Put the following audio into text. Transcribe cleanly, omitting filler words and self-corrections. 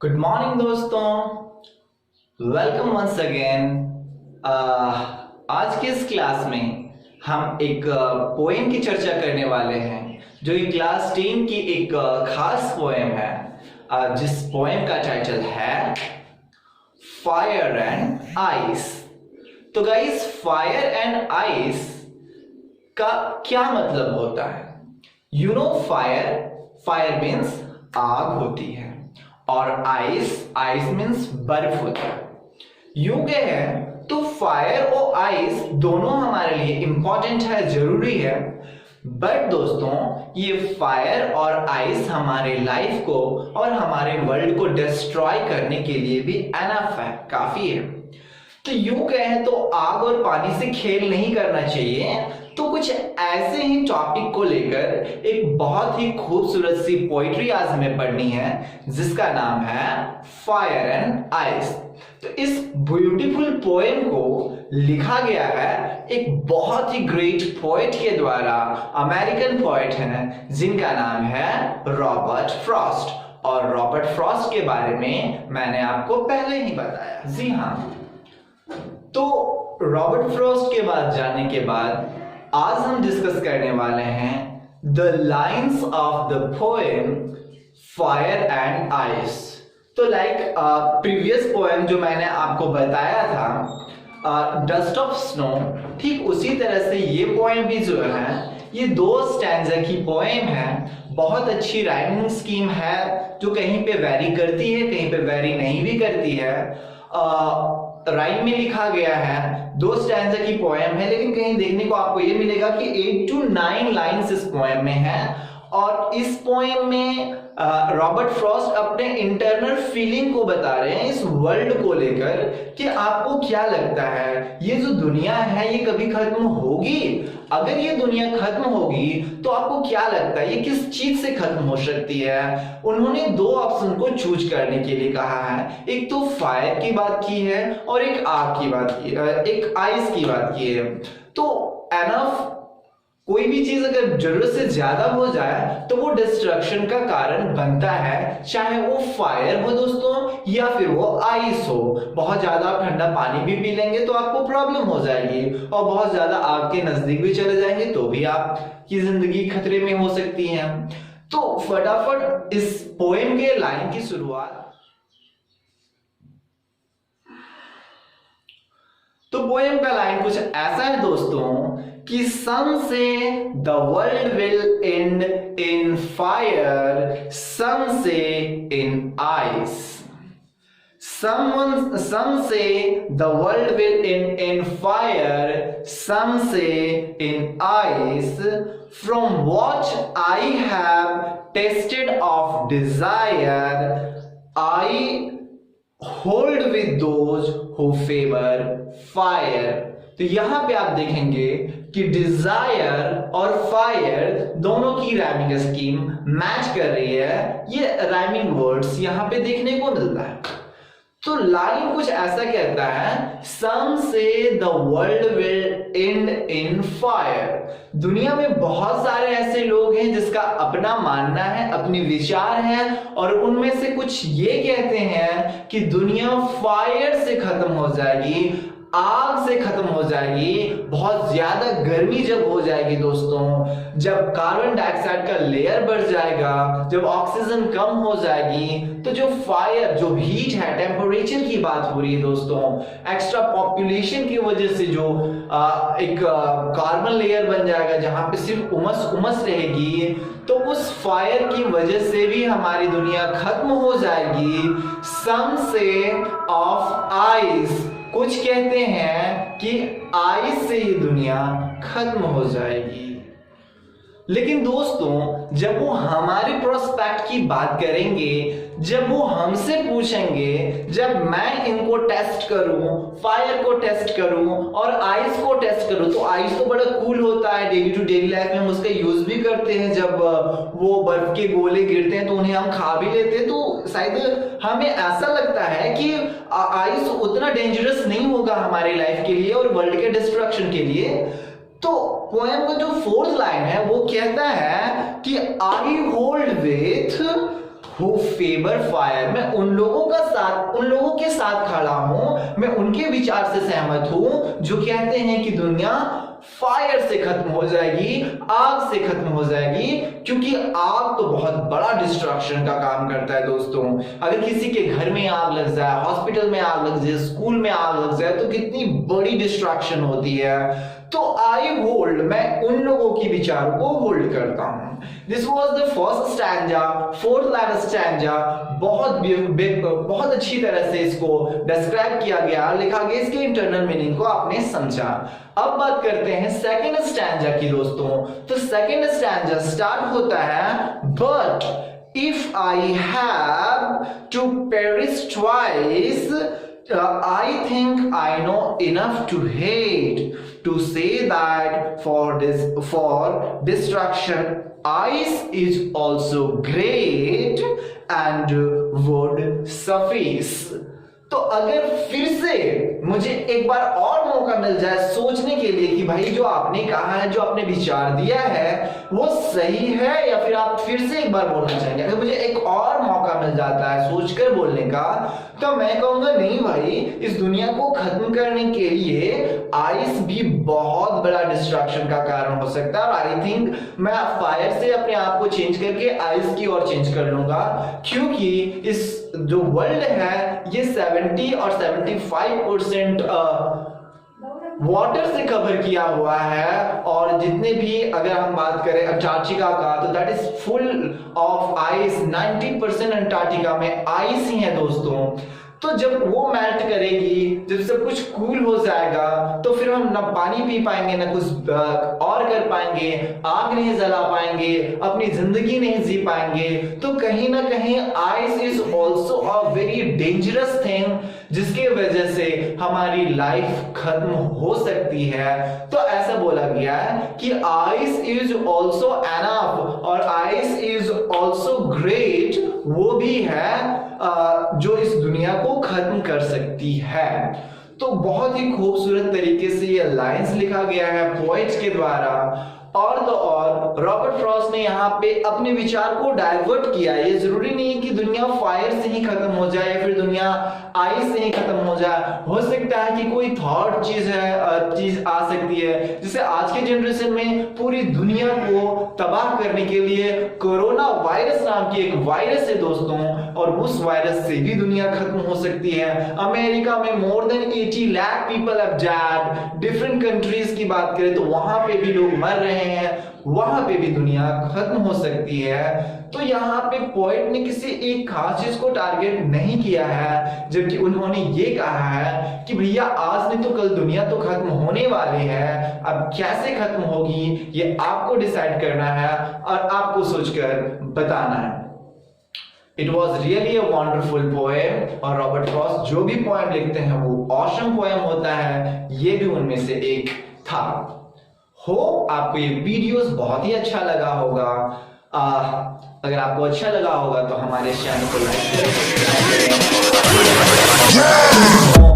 Good morning दोस्तों, welcome once again. आज के इस क्लास में हम एक पोएम की चर्चा करने वाले हैं जो कि क्लास 10 की एक खास पोएम है, जिस पोएम का टाइटल है फायर एंड आइस। तो गाइस, फायर एंड आइस का क्या मतलब होता है? यू नो, फायर मीन्स आग होती है और आइस मीन्स बर्फ होता है। यूं कहे तो फायर और आइस दोनों हमारे लिए इंपॉर्टेंट है, जरूरी है। बट दोस्तों, ये फायर और आइस हमारे लाइफ को और हमारे वर्ल्ड को डिस्ट्रॉय करने के लिए भी एनफ है, काफी है। तो यूं कहें तो आग और पानी से खेल नहीं करना चाहिए। तो कुछ ऐसे ही टॉपिक को लेकर एक बहुत ही खूबसूरत सी पोइट्री आज हमें पढ़नी है, जिसका नाम है फायर एंड आइस। तो इस ब्यूटीफुल पोएम को लिखा गया है एक बहुत ही ग्रेट पोएट के द्वारा। अमेरिकन पोएट हैं जिनका नाम है रॉबर्ट फ्रॉस्ट। और रॉबर्ट फ्रॉस्ट के बारे में मैंने आपको पहले ही बताया। जी हाँ, तो रॉबर्ट फ्रॉस्ट के बाद जाने के बाद आज हम डिस्कस करने वाले हैं the lines of the poem fire and ice. तो लाइक प्रीवियस पोएम जो मैंने आपको बताया था डस्ट ऑफ स्नो, ठीक उसी तरह से ये पोएम भी जो है ये 2 स्टैंजा की पोएम है। बहुत अच्छी राइमिंग स्कीम है जो कहीं पे वेरी करती है, कहीं पे वेरी नहीं भी करती है। राइम में लिखा गया है, 2 स्टैंजा की पोएम है, लेकिन कहीं देखने को आपको ये मिलेगा कि 8 to 9 लाइन्स इस पोएम में है। और इस पोएम में रॉबर्ट फ्रॉस्ट अपने इंटरनल फीलिंग को बता रहे हैं इस वर्ल्ड को लेकर कि आपको क्या लगता है, ये जो दुनिया है ये कभी खत्म होगी? अगर ये दुनिया खत्म होगी तो आपको क्या लगता है ये किस चीज से खत्म हो सकती है? उन्होंने 2 ऑप्शन को चूज करने के लिए कहा है। एक तो फायर की बात की है और एक आग की बात की, एक आइस की बात की है। तो एनफ, कोई भी चीज अगर जरूरत से ज्यादा हो जाए तो वो डिस्ट्रक्शन का कारण बनता है, चाहे वो फायर हो दोस्तों या फिर वो आइस हो। बहुत ज्यादा आप ठंडा पानी भी पी लेंगे तो आपको प्रॉब्लम हो जाएगी, और बहुत ज्यादा आग के नजदीक भी चले जाएंगे तो भी आपकी जिंदगी खतरे में हो सकती है। तो फटाफट इस पोएम के लाइन की शुरुआत। तो पोएम का लाइन कुछ ऐसा है दोस्तों कि some say the world will end in fire, some say in ice. Some say the world will end in fire, some say in ice. From what I have tasted of desire, I hold with those who favor fire. तो यहां पे आप देखेंगे कि Dzire और fire दोनों की rhyming scheme match कर रही है। ये राइमिंग वर्ड्स यहां पे देखने को मिलता है। तो लाइन कुछ ऐसा कहता है, सम से the world will and in fire. दुनिया में बहुत सारे ऐसे लोग हैं जिसका अपना मानना है, अपने विचार हैं, और उनमें से कुछ ये कहते हैं कि दुनिया फायर से खत्म हो जाएगी, आग से खत्म हो जाएगी। बहुत ज्यादा गर्मी जब हो जाएगी दोस्तों, जब कार्बन डाइऑक्साइड का लेयर बढ़ जाएगा, जब ऑक्सीजन कम हो जाएगी, तो जो फायर, जो हीट है, टेम्परेचर की बात हो रही है दोस्तों, एक्स्ट्रा पॉपुलेशन की वजह से जो एक कार्बन लेयर बन जाएगा जहां पे सिर्फ उमस रहेगी, तो उस फायर की वजह से भी हमारी दुनिया खत्म हो जाएगी। सम से ऑफ आइस, कुछ कहते हैं कि आइस से ही दुनिया खत्म हो जाएगी। लेकिन दोस्तों, जब वो हमारे प्रोस्पेक्ट की बात करेंगे, जब वो हमसे पूछेंगे, जब मैं इनको टेस्ट करूं, फायर को टेस्ट करूं और आइस को टेस्ट करूं, तो आइस तो बड़ा कूल होता है, डेली टू डेली लाइफ में हम उसका यूज भी करते हैं। जब वो बर्फ के गोले गिरते हैं तो उन्हें हम खा भी लेते हैं। तो शायद हमें ऐसा लगता है कि आइस उतना डेंजरस नहीं होगा हमारे लाइफ के लिए और वर्ल्ड के डिस्ट्रक्शन के लिए। तो पोएम का जो 4th लाइन है वो कहता है कि I hold with who favor fire, मैं उन लोगों के साथ खड़ा हूं, मैं उनके विचार से सहमत हूं जो कहते हैं कि दुनिया फायर से खत्म हो जाएगी, आग से खत्म हो जाएगी, क्योंकि आग तो बहुत बड़ा डिस्ट्रक्शन का काम करता है दोस्तों। अगर किसी के घर में आग लग जाए, हॉस्पिटल में आग लग जाए, स्कूल में आग लग जाए तो कितनी बड़ी डिस्ट्रक्शन होती है। तो आई होल्ड, मैं उन लोगों की विचारों को होल्ड करता हूं। This was the first stanza, fourth line stanza. बहुत अच्छी तरह से इसको डिस्क्राइब किया गया, लिखा गया, इसके इंटरनल मीनिंग को आपने समझा। अब बात करते हैं सेकेंड स्टैंजा की दोस्तों। तो सेकेंड स्टैंजा स्टार्ट होता है, but if I have to perish twice, I think I know enough to hate to say that for destruction ice is also great and would suffice। तो अगर फिर से मुझे एक बार और मौका मिल जाए सोचने के लिए कि भाई जो आपने कहा है, जो आपने विचार दिया है वो सही है, या फिर आप फिर से एक बार बोलना चाहेंगे, अगर मुझे एक और मौका मिल जाता है सोचकर बोलने का, तो मैं कहूंगा नहीं भाई, इस दुनिया को खत्म करने के लिए आइस भी बहुत बड़ा डिस्ट्रक्शन का कारण हो सकता है। और आई थिंक मैं फायर से अपने आप को चेंज करके आइस की ओर चेंज कर लूंगा, क्योंकि इस जो वर्ल्ड है ये 70 और 75% वाटर से कवर किया हुआ है, और जितने भी अगर हम बात करें अंटार्कटिका का, तो that is full of ice. 90% Antarctica में आइस ही है दोस्तों। तो जब वो मेल्ट करेगी, जब सब कुछ कूल हो जाएगा, तो फिर हम ना पानी पी पाएंगे, ना कुछ और कर पाएंगे, आग नहीं जला पाएंगे, अपनी जिंदगी नहीं जी पाएंगे। तो कहीं ना कहीं ice is also a very dangerous thing, जिसके वजह से हमारी लाइफ खत्म हो सकती है। तो ऐसा बोला गया है कि आइस इज ऑल्सो एनफ और आइस इज ऑल्सो ग्रेट, वो भी है जो इस दुनिया को खत्म कर सकती है। तो बहुत ही खूबसूरत तरीके से ये लाइंस लिखा गया है पोएट्स के द्वारा। और तो और रॉबर्ट फ्रॉस्ट ने यहाँ पे अपने विचार को डाइवर्ट किया। ये जरूरी नहीं है कि दुनिया फायर से ही खत्म हो जाए या फिर दुनिया आइस से ही खत्म हो जाए। हो सकता है कि कोई थर्ड चीज आ सकती है, जिसे आज के जनरेशन में पूरी दुनिया को तबाह करने के लिए कोरोना वायरस नाम की एक वायरस है दोस्तों, और उस वायरस से भी दुनिया खत्म हो सकती है। अमेरिका में more than 80 lakh people have died. Different countries की बात करें तो वहां पे भी लोग मर रहे हैं, वहां पे भी दुनिया खत्म हो सकती है। तो यहाँ पे पोएट ने किसी एक खास चीज को टारगेट नहीं किया है, जबकि उन्होंने ये कहा है कि भैया आज नहीं तो कल दुनिया तो खत्म होने वाली है, अब कैसे खत्म होगी ये आपको डिसाइड करना है और आपको सोचकर बताना है। It was really a wonderful poem, और रॉबर्ट फ्रॉस्ट जो भी पोएम लिखते हैं वो ऑसम पोएम होता है, ये भी उनमें से एक था। आपको ये वीडियोस बहुत ही अच्छा लगा होगा। अगर आपको अच्छा लगा होगा तो हमारे चैनल को लाइक करें, सब्सक्राइब करें।